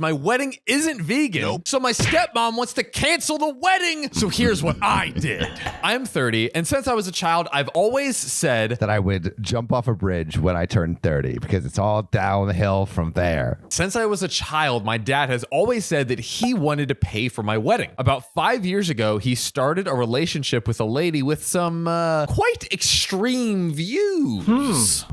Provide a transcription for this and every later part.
My wedding isn't vegan, so my stepmom wants to cancel the wedding. So here's what I did. I'm 30, and since I was a child, I've always said that I would jump off a bridge when I turned 30 because it's all downhill from there. Since I was a child, my dad has always said that he wanted to pay for my wedding. About 5 years ago, he started a relationship with a lady with some quite extreme views.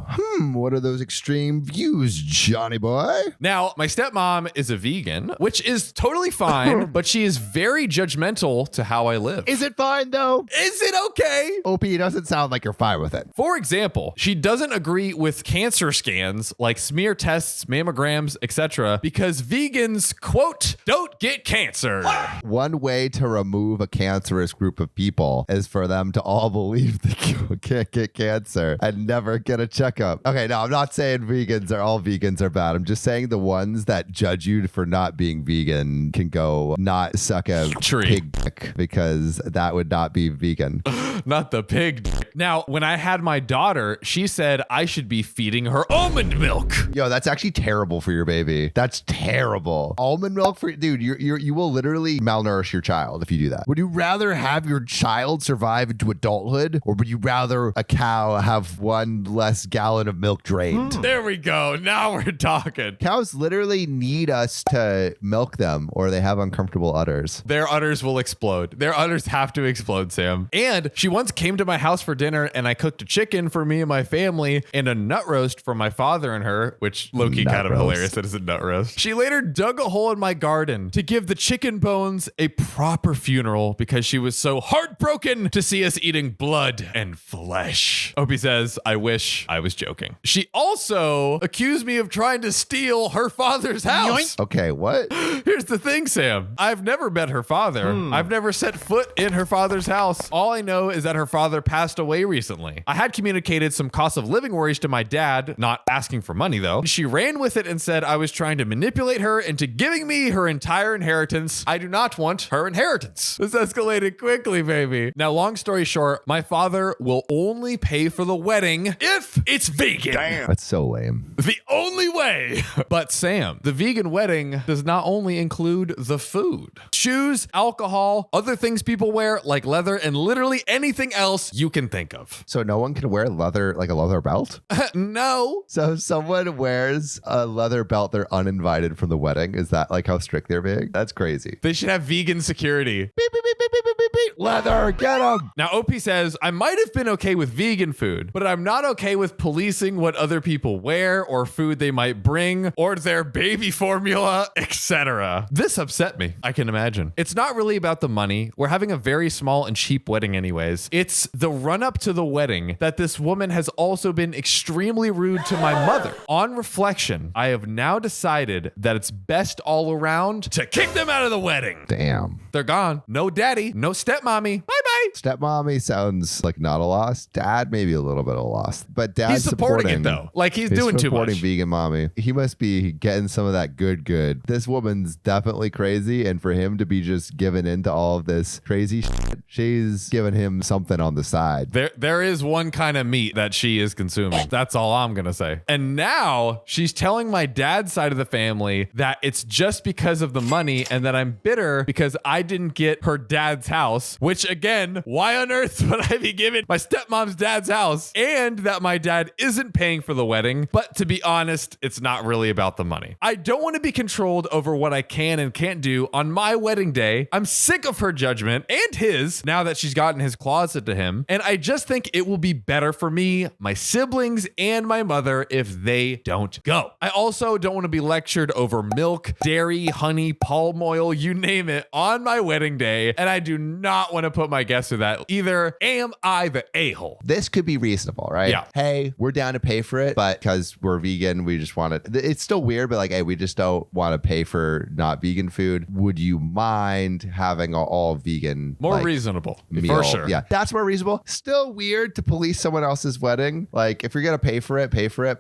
What are those extreme views, Johnny boy? Now, my stepmom is a vegan, which is totally fine, but she is very judgmental to how I live. Is it fine though? Is it okay? OP, it doesn't sound like you're fine with it. For example, she doesn't agree with cancer scans like smear tests, mammograms, etc. because vegans, quote, don't get cancer. One way to remove a cancerous group of people is for them to all believe that you can't get cancer and never get a checkup. Okay, no, I'm not saying all vegans are bad. I'm just saying the ones that judge you for not being vegan can go not suck a pig dick because that would not be vegan. Not the pig dick. Now, when I had my daughter, she said I should be feeding her almond milk. Yo, that's actually terrible for your baby. That's terrible. Almond milk for dude, you will literally malnourish your child if you do that. Would you rather have your child survive into adulthood, or would you rather a cow have one less gallon of milk drained? There we go. Now we're talking. Cows literally need us to milk them or they have uncomfortable udders. Their udders will explode. Their udders have to explode, Sam. And she once came to my house for dinner and I cooked a chicken for me and my family and a nut roast for my father and her, which low-key kind of hilarious that it's a nut roast. She later dug a hole in my garden to give the chicken bones a proper funeral because she was so heartbroken to see us eating blood and flesh. Opie says, I wish I was joking. She also accused me of trying to steal her father's house. Yoink. Okay, what? Here's the thing, Sam. I've never met her father. I've never set foot in her father's house. All I know is that her father passed away recently. I had communicated some cost of living worries to my dad, not asking for money though. She ran with it and said I was trying to manipulate her into giving me her entire inheritance. I do not want her inheritance. This escalated quickly, baby. Now, long story short, my father will only pay for the wedding if it's vegan. Damn. That's so lame. The only way. But Sam, the vegan wedding does not only include the food, shoes, alcohol, other things people wear like leather, and literally anything else you can think of. So no one can wear leather, like a leather belt? No. So if someone wears a leather belt, they're uninvited from the wedding. Is that like how strict they're being? That's crazy. They should have vegan security. Beep, beep, beep, beep, beep, beep, beep, beep. Leather, get them. Now, OP says, I might have been okay with vegan food, but I'm not okay with policing what other people wear or food they might bring or their baby formula, etc. This upset me, I can imagine. It's not really about the money. We're having a very small and cheap wedding anyways. It's the run up to the wedding that this woman has also been extremely rude to my mother. On reflection, I have now decided that it's best all around to kick them out of the wedding. Damn. They're gone. No daddy, no stepmommy. Bye-bye. Stepmommy sounds like not a loss. Dad, maybe a little bit of a loss. But dad's he's supporting it though. Like he's doing too much. Supporting vegan mommy. He must be getting some of that good. This woman's definitely crazy. And for him to be just giving into all of this crazy shit, she's giving him something on the side. There is one kind of meat that she is consuming. That's all I'm going to say. And now she's telling my dad's side of the family that it's just because of the money and that I'm bitter because I didn't get her dad's house, which again, why on earth would I be given my stepmom's dad's house? And that my dad isn't paying for the wedding. But to be honest, it's not really about the money. I don't want to be controlled over what I can and can't do on my wedding day. I'm sick of her judgment and his now that she's gotten his closet to him. And I just think it will be better for me, my siblings, and my mother if they don't go. I also don't want to be lectured over milk, dairy, honey, palm oil, you name it, on my wedding day. And I do not want to put my guests through that either. Am I the a-hole? This could be reasonable, right? Yeah. Hey, we're down to pay for it, but because we're vegan, we just want it. It's still weird, but like, hey, we just don't want to pay for not vegan food. Would you mind having all vegan? More reasonable, meal? For sure. Yeah, that's more reasonable. Still weird to police someone else's wedding. Like, if you're gonna pay for it,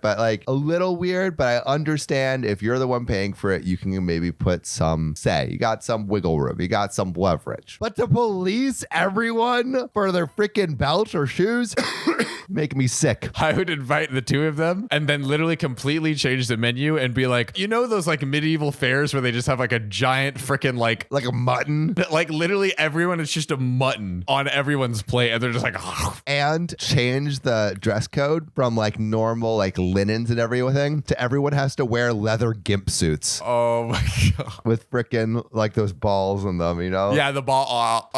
but like a little weird. But I understand if you're the one paying for it, you can maybe put some say. You got some wiggle room. You got some leverage. But to police everyone anyone for their freaking belt or shoes. Make me sick. I would invite the two of them and then literally completely change the menu and be like, you know those like medieval fairs where they just have like a giant freaking like a mutton? Like literally everyone is just a mutton on everyone's plate and they're just like, and change the dress code from like normal like linens and everything to everyone has to wear leather gimp suits. Oh my God. With freaking like those balls in them, you know? Yeah, the ball.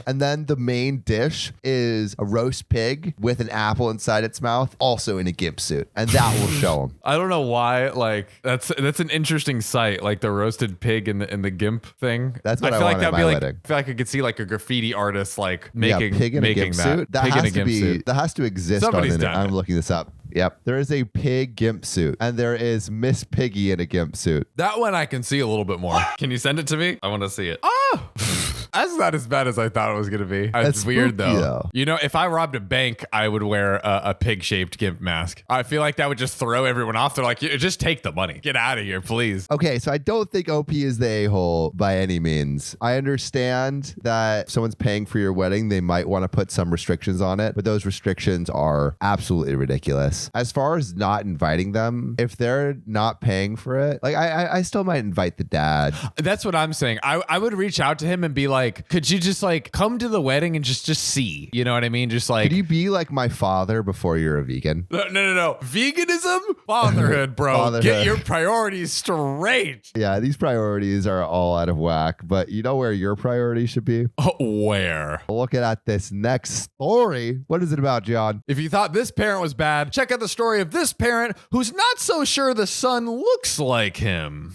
And then the main dish is a roast pig with an apple inside its mouth, also in a gimp suit. And that will show them. I don't know why, like that's an interesting sight, like the roasted pig in the gimp thing. That's what I feel want like at that'd my be like wedding. I feel like I could see like a graffiti artist like making pig in a making gimp that suit. That pig has in a to gimp be suit. that has to exist Somebody's on the internet. done I'm it. looking this up. Yep. There is a pig gimp suit and there is Miss Piggy in a gimp suit. That one I can see a little bit more. Can you send it to me? I want to see it. Oh! That's not as bad as I thought it was going to be. It's weird spooky, though. You know, if I robbed a bank, I would wear a pig-shaped gimp mask. I feel like that would just throw everyone off. They're like, just take the money. Get out of here, please. Okay, so I don't think OP is the a-hole by any means. I understand that if someone's paying for your wedding, they might want to put some restrictions on it, but those restrictions are absolutely ridiculous. As far as not inviting them, if they're not paying for it, like I still might invite the dad. That's what I'm saying. I would reach out to him and be like, could you just like come to the wedding and just see? You know what I mean? Just like, Could you be like my father before you're a vegan? No. Veganism? Fatherhood, bro. Fatherhood. Get your priorities straight. Yeah, these priorities are all out of whack, but you know where your priorities should be? Where? Looking at this next story. What is it about, John? If you thought this parent was bad, check out the story of this parent who's not so sure the son looks like him.